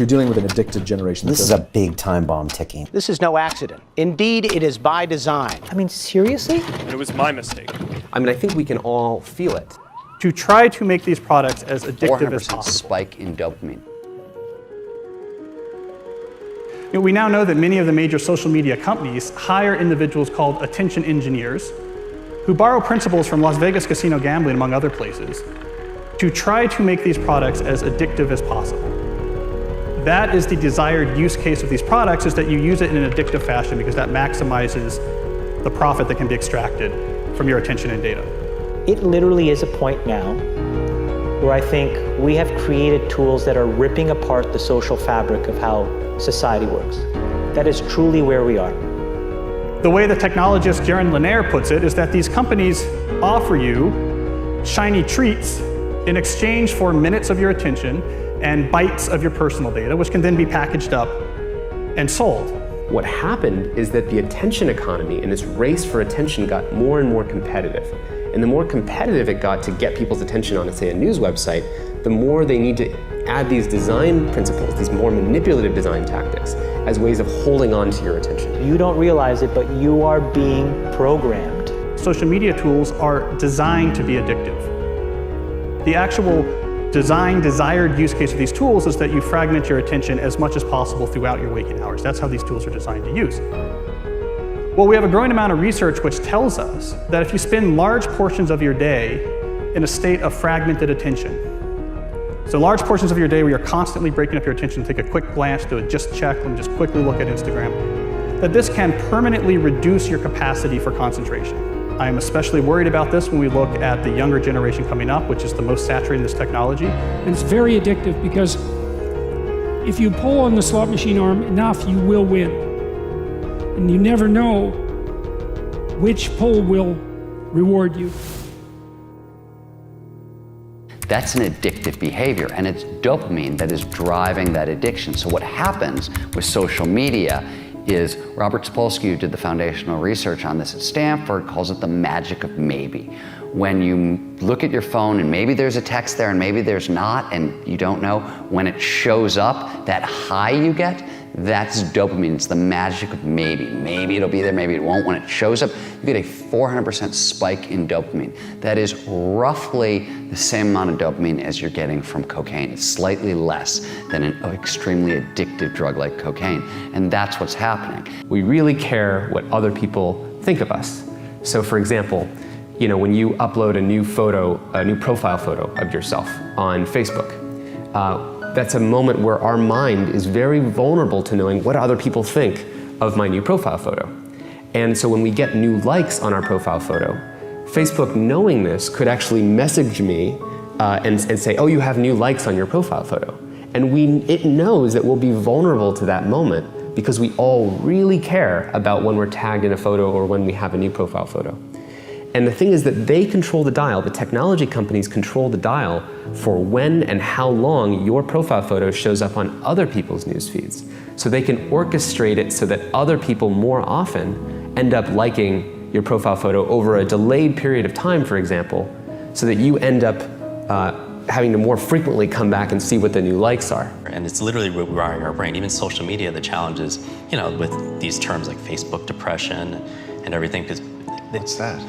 you're dealing with an addicted generation. This is a big time bomb ticking. This is no accident. Indeed, it is by design. I mean, seriously? It was my mistake. I mean, I think we can all feel it. To try to make these products as addictive as 400% possible. spike in dopamine. We now know that many of the major social media companies hire individuals called attention engineers who borrow principles from Las Vegas casino gambling, among other places, to try to make these products as addictive as possible. That is the desired use case of these products, is that you use it in an addictive fashion because that maximizes the profit that can be extracted from your attention and data. It literally is a point now where I think we have created tools that are ripping apart the social fabric of how society works. That is truly where we are. The way the technologist Jaron Lanier puts it is that these companies offer you shiny treats in exchange for minutes of your attention and bytes of your personal data, which can then be packaged up and sold. What happened is that the attention economy and this race for attention got more and more competitive. And the more competitive it got to get people's attention on, say, a news website, the more they need to add these design principles, these more manipulative design tactics, as ways of holding on to your attention. You don't realize it, but you are being programmed. Social media tools are designed to be addictive. The actual desired use case of these tools is that you fragment your attention as much as possible throughout your waking hours. That's how these tools are designed to use. Well, we have a growing amount of research which tells us that if you spend large portions of your day in a state of fragmented attention, so large portions of your day where you're constantly breaking up your attention, take a quick glance, do a just check, and just quickly look at Instagram, that this can permanently reduce your capacity for concentration. I am especially worried about this when we look at the younger generation coming up, which is the most saturated in this technology. And it's very addictive because if you pull on the slot machine arm enough, you will win. And you never know which pull will reward you. That's an addictive behavior, and it's dopamine that is driving that addiction. So what happens with social media is Robert Sapolsky, who did the foundational research on this at Stanford, calls it the magic of maybe. When you look at your phone and maybe there's a text there and maybe there's not, and you don't know, when it shows up, that high you get, that's dopamine. It's the magic of maybe. Maybe it'll be there, maybe it won't. When it shows up, you get a 400% spike in dopamine. That is roughly the same amount of dopamine as you're getting from cocaine. It's slightly less than an extremely addictive drug like cocaine. And that's what's happening. We really care what other people think of us. So for example, when you upload a new photo, a new profile photo of yourself on Facebook, that's a moment where our mind is very vulnerable to knowing what other people think of my new profile photo. And so when we get new likes on our profile photo, Facebook, knowing this, could actually message me and say, oh, you have new likes on your profile photo. And it knows that we'll be vulnerable to that moment because we all really care about when we're tagged in a photo or when we have a new profile photo. And the thing is that they control the dial, the technology companies control the dial for when and how long your profile photo shows up on other people's news feeds. So they can orchestrate it so that other people more often end up liking your profile photo over a delayed period of time, for example, so that you end up having to more frequently come back and see what the new likes are. And it's literally rewiring our brain. Even social media, the challenge is, with these terms like Facebook depression and everything. What's that?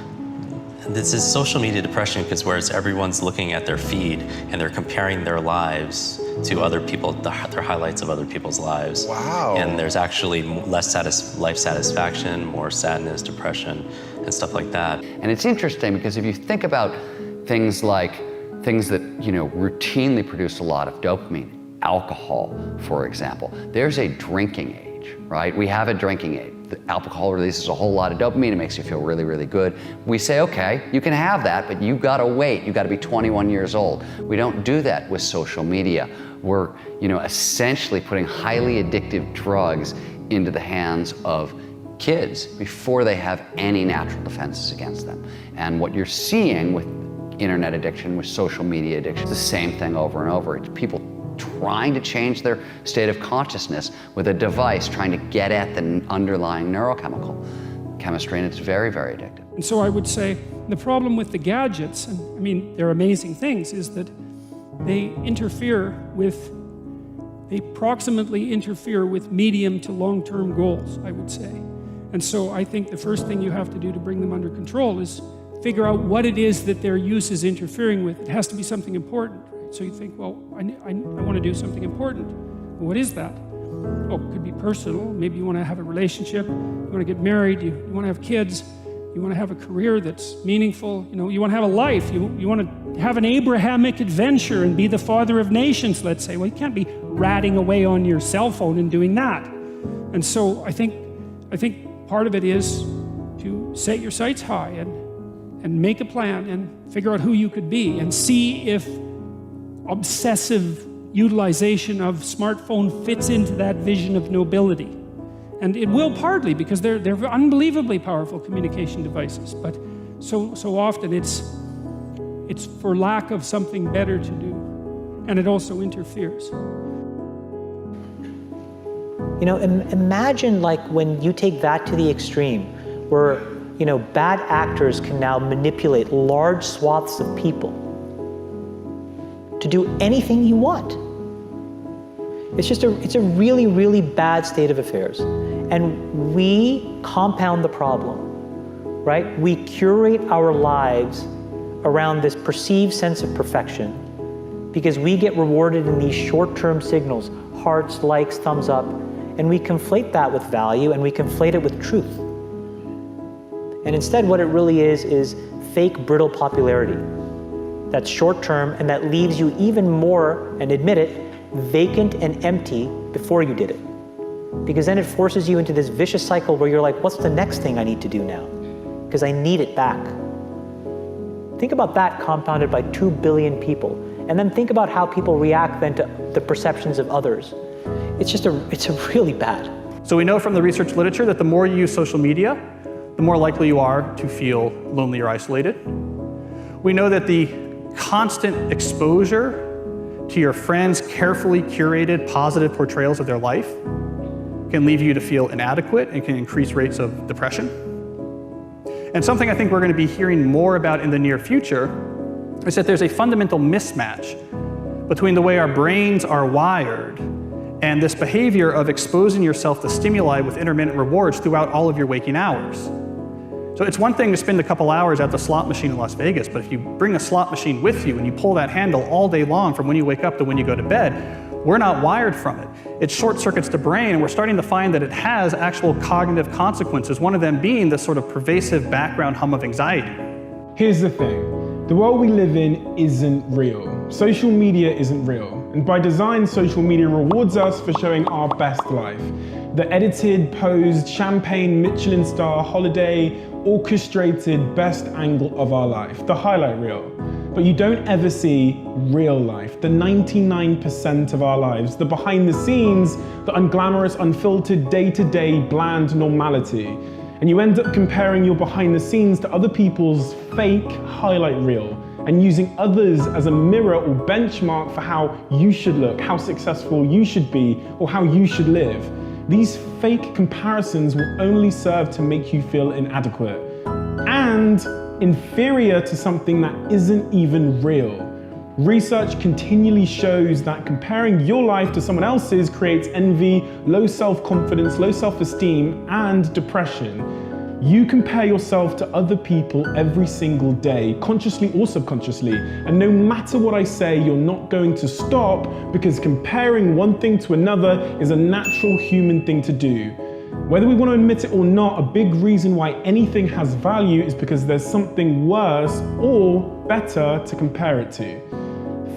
This is social media depression because whereas everyone's looking at their feed and they're comparing their lives to other people, their highlights of other people's lives. Wow. And there's actually less life satisfaction, more sadness, depression, and stuff like that. And it's interesting because if you think about things that routinely produce a lot of dopamine, alcohol, for example, there's a drinking age, right? We have a drinking age. The alcohol releases a whole lot of dopamine. It makes you feel really, really good. We say, okay, you can have that, but you gotta wait. You gotta be 21 years old. We don't do that with social media. We're, essentially putting highly addictive drugs into the hands of kids before they have any natural defenses against them. And what you're seeing with internet addiction, with social media addiction, it's the same thing over and over. It's people trying to change their state of consciousness with a device, trying to get at the underlying neurochemical chemistry, and it's very, very addictive. And so I would say the problem with the gadgets, and they're amazing things, is that they interfere with they proximately interfere with medium to long-term goals, I would say. And so I think the first thing you have to do to bring them under control is figure out what it is that their use is interfering with. It has to be something important, right? So you think, well, I want to do something important. Well, what is that? Oh, it could be personal. Maybe you want to have a relationship, you want to get married, you want to have kids, you want to have a career that's meaningful, you want to have a life, you want to have an Abrahamic adventure and be the father of nations, let's say. Well, you can't be ratting away on your cell phone and doing that. And so I think part of it is to set your sights high and make a plan and figure out who you could be and see if obsessive utilization of smartphone fits into that vision of nobility. And it will partly, because they're unbelievably powerful communication devices, but so often it's for lack of something better to do, and it also interferes. Imagine like when you take that to the extreme, where bad actors can now manipulate large swaths of people to do anything you want. It's a really, really bad state of affairs. And we compound the problem, right? We curate our lives around this perceived sense of perfection because we get rewarded in these short-term signals, hearts, likes, thumbs up, and we conflate that with value and we conflate it with truth. And instead what it really is fake, brittle popularity that's short-term and that leaves you even more, and admit it, vacant and empty before you did it. Because then it forces you into this vicious cycle where you're like, what's the next thing I need to do now? Because I need it back. Think about that compounded by 2 billion people. And then think about how people react then to the perceptions of others. It's really bad. So we know from the research literature that the more you use social media, the more likely you are to feel lonely or isolated. We know that the constant exposure to your friends' carefully curated positive portrayals of their life can leave you to feel inadequate and can increase rates of depression. And something I think we're going to be hearing more about in the near future is that there's a fundamental mismatch between the way our brains are wired and this behavior of exposing yourself to stimuli with intermittent rewards throughout all of your waking hours. So it's one thing to spend a couple hours at the slot machine in Las Vegas, but if you bring a slot machine with you and you pull that handle all day long from when you wake up to when you go to bed, we're not wired from it. It short circuits the brain, and we're starting to find that it has actual cognitive consequences, one of them being this sort of pervasive background hum of anxiety. Here's the thing. The world we live in isn't real. Social media isn't real. And by design, social media rewards us for showing our best life. The edited, posed, champagne, Michelin star, holiday, orchestrated best angle of our life, the highlight reel. But you don't ever see real life, the 99% of our lives, the behind the scenes, the unglamorous, unfiltered, day-to-day, bland normality. And you end up comparing your behind the scenes to other people's fake highlight reel and using others as a mirror or benchmark for how you should look, how successful you should be, or how you should live. These fake comparisons will only serve to make you feel inadequate and inferior to something that isn't even real. Research continually shows that comparing your life to someone else's creates envy, low self-confidence, low self-esteem, and depression. You compare yourself to other people every single day, consciously or subconsciously, and no matter what I say, you're not going to stop because comparing one thing to another is a natural human thing to do. Whether we want to admit it or not, a big reason why anything has value is because there's something worse or better to compare it to.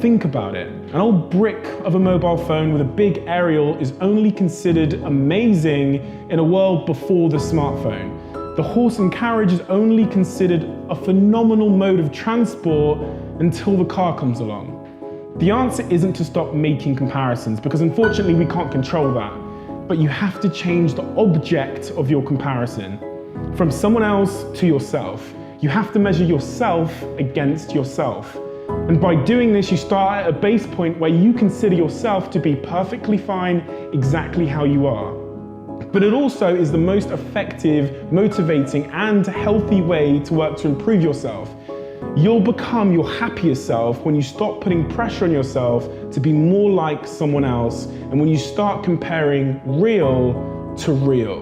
Think about it. An old brick of a mobile phone with a big aerial is only considered amazing in a world before the smartphone. The horse and carriage is only considered a phenomenal mode of transport until the car comes along. The answer isn't to stop making comparisons, because unfortunately we can't control that. But you have to change the object of your comparison from someone else to yourself. You have to measure yourself against yourself. And by doing this, you start at a base point where you consider yourself to be perfectly fine exactly how you are. But it also is the most effective, motivating, and healthy way to work to improve yourself. You'll become your happier self when you stop putting pressure on yourself to be more like someone else, and when you start comparing real to real.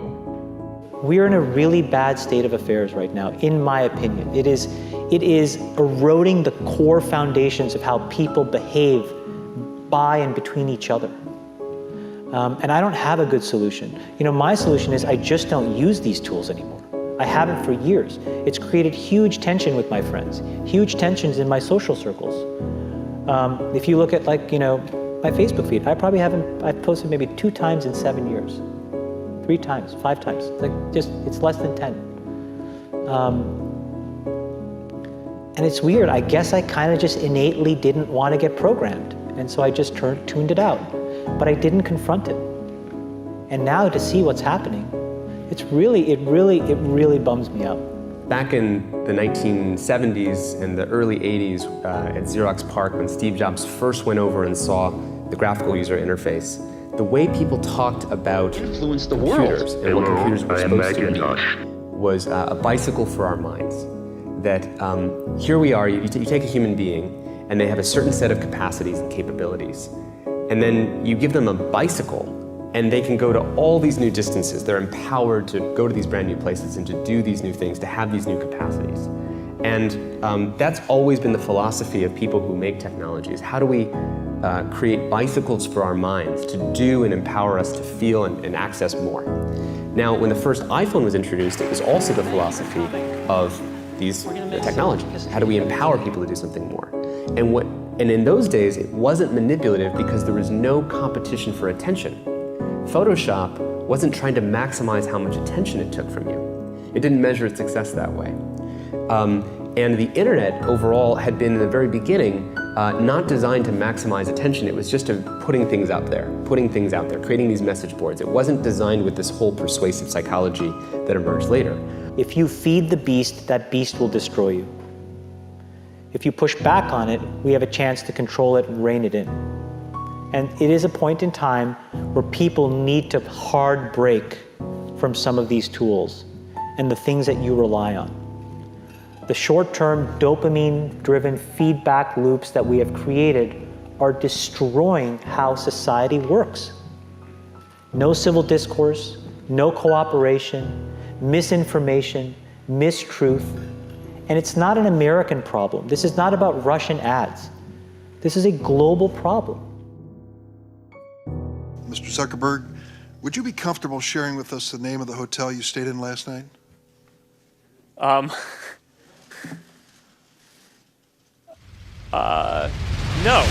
We're in a really bad state of affairs right now, in my opinion. It is eroding the core foundations of how people behave by and between each other. And I don't have a good solution. You know, my solution is I just don't use these tools anymore. I haven't for years. It's created huge tension with my friends, huge tensions in my social circles. If you look at, like, you know, my Facebook feed, I've posted maybe 2 times in 7 years. 3 times, 5 times. It's less than 10. And it's weird. I guess I kind of just innately didn't want to get programmed. And so I just tuned it out. But I didn't confront it. And now to see what's happening, it really bums me out. Back in the 1970s and the early 80s at Xerox PARC, when Steve Jobs first went over and saw the graphical user interface, the way people talked about computers and what computers were supposed to be was a bicycle for our minds. That here we are, you take a human being and they have a certain set of capacities and capabilities. And then you give them a bicycle and they can go to all these new distances. They're empowered to go to these brand new places and to do these new things, to have these new capacities. And that's always been the philosophy of people who make technologies. How do we create bicycles for our minds to do and empower us to feel and access more? Now, when the first iPhone was introduced, it was also the philosophy of these technologies. How do we empower people to do something more? And in those days, it wasn't manipulative because there was no competition for attention. Photoshop wasn't trying to maximize how much attention it took from you. It didn't measure its success that way. And the internet overall had been in the very beginning not designed to maximize attention. It was just putting things out there, creating these message boards. It wasn't designed with this whole persuasive psychology that emerged later. If you feed the beast, that beast will destroy you. If you push back on it, we have a chance to control it and rein it in. And it is a point in time where people need to hard break from some of these tools and the things that you rely on. The short-term dopamine-driven feedback loops that we have created are destroying how society works. No civil discourse, no cooperation, misinformation, mistruth. And it's not an American problem. This is not about Russian ads. This is a global problem. Mr. Zuckerberg, would you be comfortable sharing with us the name of the hotel you stayed in last night? No.